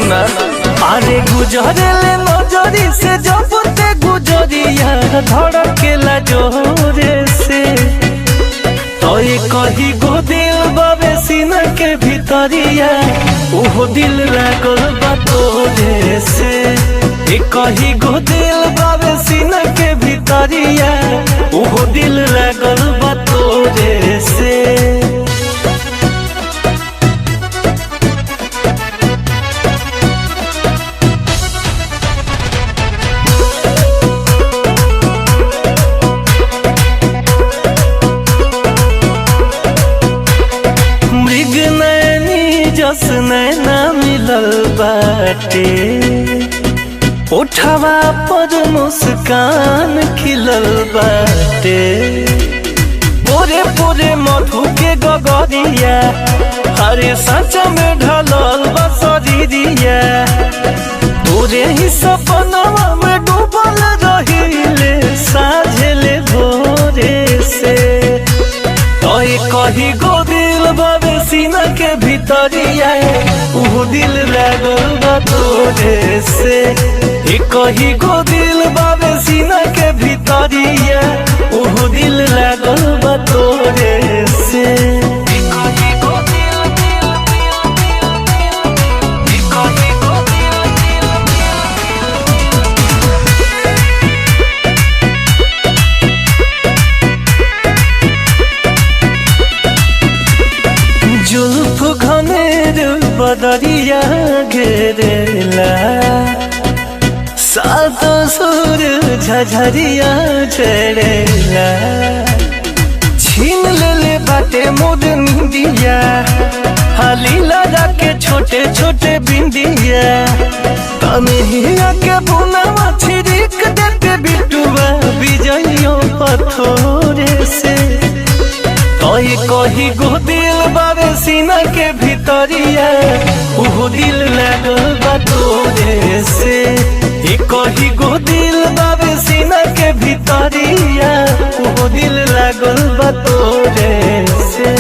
सुना अरे गुजरेले नजरी से जबते गुजरिया धड़केला जोरे से तो ये कही गो दिल बाबे सीना के भीतरिया ओहो दिल लागल बा तोरे से ये कही गो दिल बाबे सीना के भीतरिया ओहो दिल लागल बा तोरे से जस नैना मिलल बाटे उठवा पर मुस्कान खिलल बाटे पूरे पूरे मधु के गगरिया हरे सच में ढलल बसरिया पूरे ही सपनवा में डूबल रहिले साझेले भोरे से तो कही गो दिल बाबे सीना के भीतरिया वो दिल लागल बा तोरे से कही गो दिल बाबे सीना के भीतरिया वो दिल लागल बा तोरे से जुल्फ घनेर बदरिया घेरेला सात सुर झझरिया झरेला छीन ले बाटे मोर निंदिया हाली लगा के छोटे छोटे बिंदिया कन्हैया के बुनावा छिड़क देते बिटुआ बिजइयों पथोरे से कही गो दिल बाबे सीना के भीतरिया वो दिल लागल बा तोरे से कही गो दिल बाबे सीना के भीतरिया वो दिल लागल बा तोरे से।